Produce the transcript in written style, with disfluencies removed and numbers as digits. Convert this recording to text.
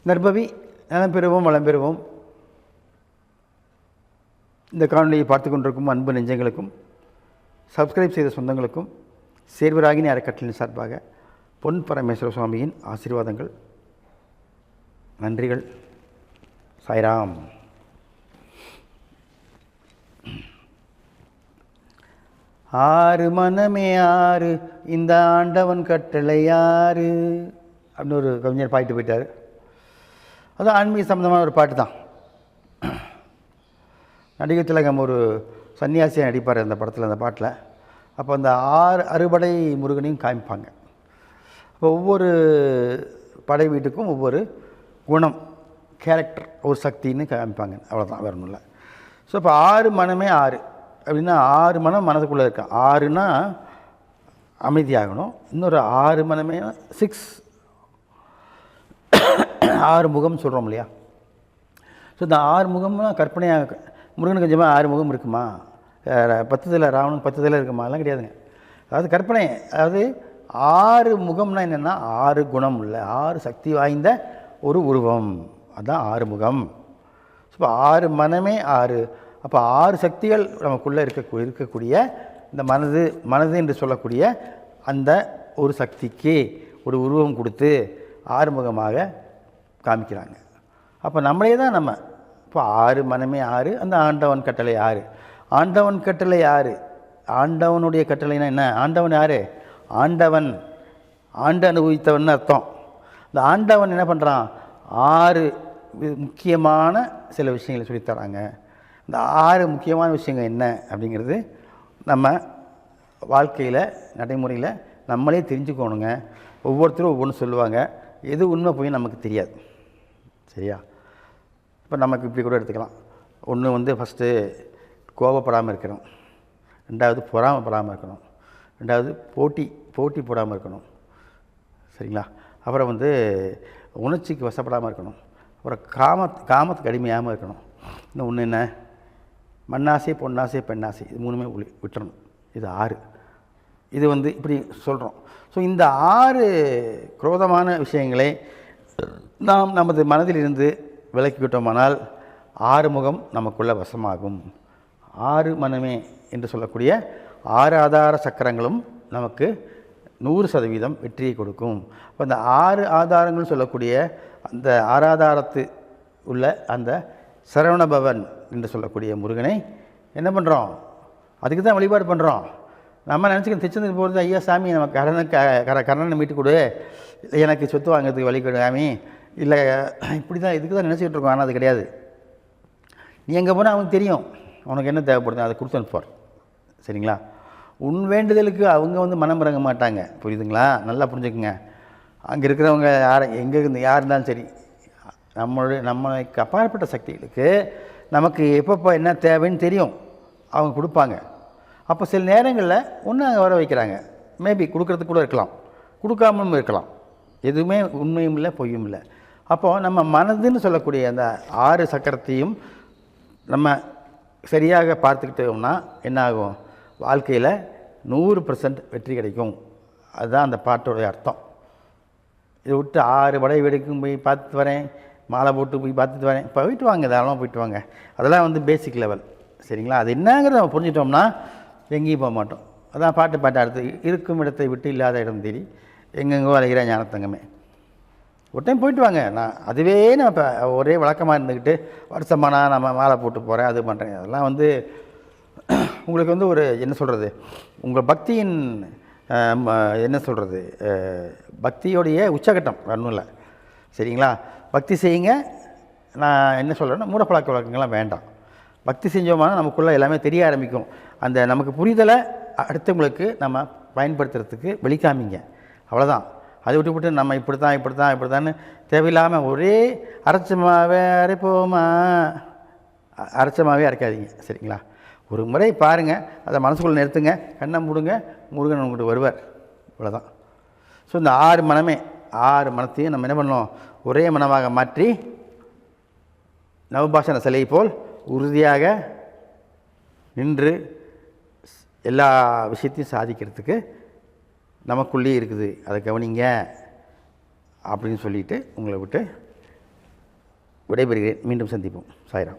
நற்பவி நலம் பெறுவோம், வளம் பெறுவோம். இந்த காணொலியை பார்த்து கொண்டிருக்கும் அன்பு நெஞ்சங்களுக்கும், சப்ஸ்கிரைப் செய்த சொந்தங்களுக்கும், சேர்வராகினி அறக்கட்டளையின் சார்பாக பொன் பரமேஸ்வர சுவாமியின் ஆசீர்வாதங்கள், நன்றிகள். சாய்ராம். ஆறு மனமே ஆறு, இந்த ஆண்டவன் கட்டளை யாரு அப்படின்னு ஒரு கவிஞர் பாடிட்டு போயிட்டார். அது ஆன்மீக சம்பந்தமான ஒரு பாட்டு தான். நடிகர் திலகம் ஒரு சன்னியாசியாக நடிப்பார் அந்த படத்தில், அந்த பாட்டில். அப்போ அந்த அறுபடை முருகனையும் காமிப்பாங்க. அப்போ ஒவ்வொரு படை வீட்டுக்கும் ஒவ்வொரு குணம், கேரக்டர், ஒரு சக்தின்னு காமிப்பாங்க. அவ்வளோதான், வேறு ஒன்றும் இல்லை. ஸோ இப்போ ஆறு மனமே ஆறு அப்படின்னா, ஆறு மனம் மனதுக்குள்ளே இருக்கா. ஆறுனா அமைதியாகணும். இன்னொரு ஆறு மனமே 6 ஆறு முகம் சொல்கிறோம் இல்லையா. ஸோ இந்த ஆறு முகம்னா கற்பனையாக, முருகனுக்கு கொஞ்சமாக 6 முகம் இருக்குமா, 10 தலை, ராவணனுக்கு 10 தலை இருக்குமா, எல்லாம் கிடையாதுங்க. அதாவது கற்பனை. அதாவது 6 முகம்னா என்னென்னா 6 குணம் உள்ள, 6 சக்தி வாய்ந்த ஒரு உருவம், அதுதான் 6 முகம். ஸோ இப்போ 6 மனமே 6. அப்போ 6 சக்திகள் நமக்குள்ளே இருக்கக்கூடிய இந்த மனது என்று சொல்லக்கூடிய அந்த ஒரு சக்திக்கு ஒரு உருவம் கொடுத்து ஆறுமுகமாக காமிக்கிறாங்க. அப்போ நம்மளே தான் நம்ம. இப்போ 6 மனமே 6, அந்த ஆண்டவன் கட்டளை 6. ஆண்டவன் கட்டளை 6. ஆண்டவனுடைய கட்டளைனா என்ன? ஆண்டவன் யார்? ஆண்டவன், ஆண்டு அனுபவித்தவன் அர்த்தம். இந்த ஆண்டவன் என்ன பண்ணுறான்? 6 முக்கியமான சில விஷயங்களை சொல்லித்தராங்க. இந்த 6 முக்கியமான விஷயங்கள் என்ன அப்படிங்கிறது நம்ம வாழ்க்கையில், நடைமுறையில் நம்மளே தெரிஞ்சுக்கணுங்க. ஒவ்வொருத்தரும் ஒவ்வொன்று சொல்லுவாங்க. எது உண்மை போய் நமக்கு தெரியாது. சரியா? இப்போ நமக்கு இப்படி கூட எடுத்துக்கலாம். ஒன்று ஃபஸ்ட்டு கோபப்படாமல் இருக்கணும். 2வது பொறாமப்படாமல் இருக்கணும். 2வது போட்டி போடாமல் இருக்கணும். சரிங்களா? அப்புறம் உணர்ச்சிக்கு வசப்படாமல் இருக்கணும். அப்புறம் காமத்துக்கு அடிமையாமல் இருக்கணும். இன்னும் ஒன்று என்ன? மண்ணாசை, பொன்னாசை, பெண்ணாசை, இது 3மே விட்டுறணும். இது 6. இது இப்படி சொல்கிறோம். ஸோ இந்த 6 குரோதமான விஷயங்களை நாம் நமது மனதிலிருந்து விலக்கிவிட்டோமானால் 6 முகம் நமக்குள்ள வசமாகும். 6 மனமே என்று சொல்லக்கூடிய 6 ஆதார சக்கரங்களும் நமக்கு 100% வெற்றியை கொடுக்கும். அப்போ அந்த 6 ஆதாரங்கள் சொல்லக்கூடிய அந்த 6 ஆதாரத்து உள்ள அந்த சரவணபவன் என்று சொல்லக்கூடிய முருகனை என்ன பண்ணுறோம்? அதுக்கு தான் வழிபாடு பண்ணுறோம். நம்ம நினச்சிக்க திருச்செந்தூர் போகிறது, ஐயா சாமி நமக்கு கர்ணனை மீட்டு கொடு, எனக்கு சொத்து வாங்கிறதுக்கு வழி கொடுக்காமி, இல்லை இப்படி தான், இதுக்கு தான் நினச்சிக்கிட்டு இருக்கோம். ஆனால் அது கிடையாது. நீ எங்கே போனால் அவனுக்கு தெரியும் உனக்கு என்ன தேவைப்படுது, அதை கொடுத்து அனுப்புவார். சரிங்களா? உன் வேண்டுதலுக்கு அவங்க மனம் இறங்க மாட்டாங்க. புரியுதுங்களா? நல்லா புரிஞ்சுக்குங்க. அங்கே இருக்கிறவங்க எங்கே இருந்து யார் இருந்தாலும் சரி, நம்மளுக்கு அப்பாற்பட்ட சக்திகளுக்கு நமக்கு எப்பப்போ என்ன தேவைன்னு தெரியும். அவங்க கொடுப்பாங்க. அப்போ சில நேரங்களில் ஒன்று அங்கே வர வைக்கிறாங்க. மேபி கொடுக்குறதுக்கு கூட இருக்கலாம், கொடுக்காமலும் இருக்கலாம். எதுவுமே உண்மையும் இல்லை, பொய்யும் இல்லை. அப்போது நம்ம மனதுன்னு சொல்லக்கூடிய அந்த 6 சக்கரத்தையும் நம்ம சரியாக பார்த்துக்கிட்டோம்னா என்ன ஆகும்? வாழ்க்கையில் 100% வெற்றி கிடைக்கும். அதுதான் அந்த பாட்டோடைய அர்த்தம். இதை விட்டு 6 படை வீடுக்கும் போய் பார்த்துட்டு வரேன், மாலை போட்டு போய் பார்த்துட்டு வரேன், போயிட்டு வாங்க, தாராளமாக போயிட்டு வாங்க. அதெல்லாம் பேசிக் லெவல். சரிங்களா? அது என்னங்கிறத நம்ம புரிஞ்சிட்டோம்னா எங்கேயும் போக மாட்டோம். அதான் பாட்டு அடுத்து, இருக்கும் இடத்தை விட்டு இல்லாத இடம் தேடி எங்கெங்கோ அலைகிற ஞானத்தங்கமே. ஒரு டைம் போயிட்டு வாங்க. அதுவே நம்ம இப்போ ஒரே வழக்கமாக இருந்துக்கிட்டு வருஷமானா நம்ம மாலை போட்டு போகிறேன், அது பண்ணுறேன், அதெல்லாம் உங்களுக்கு ஒரு என்ன சொல்கிறது, உங்கள் பக்தியின் என்ன சொல்கிறது, பக்தியோடைய உச்சகட்டம் ஒன்றும் இல்லை. சரிங்களா? பக்தி செய்யுங்க. நான் என்ன சொல்கிறேன்னா, மூடப்பழக்க வழக்கங்கள்லாம் வேண்டாம். பக்தி செஞ்சோம்னா நமக்குள்ளே எல்லாமே தெரிய ஆரம்பிக்கும். அந்த நமக்கு புரிதலை அடுத்தவங்களுக்கு நம்ம பயன்படுத்துறதுக்கு வெளிக்காமிங்க. அவ்வளோதான். அதை விட்டு நம்ம இப்படித்தான்னு தேவையில்லாமல் ஒரே அரைச்சமாகவே அரைக்காதீங்க. சரிங்களா? ஒரு முறை பாருங்கள், அதை மனசுக்குள்ளே நிறுத்துங்க, கண்ணை மூடுங்க, முருகன் உங்கள்கிட்ட வருவார். இவ்வளோதான். ஸோ இந்த 6 மனமே, 6 மனத்தையும் நம்ம என்ன பண்ணோம்? ஒரே மனமாக மாற்றி நவபாஷண சிலை போல் உறுதியாக நின்று எல்லா விஷயத்தையும் சாதிக்கிறதுக்கு நமக்குள்ளேயே இருக்குது. அதை கவனிங்க அப்படின்னு சொல்லிட்டு உங்களை விட்டு விடைபெறுகிறேன். மீண்டும் சந்திப்போம். சாய்ராம்.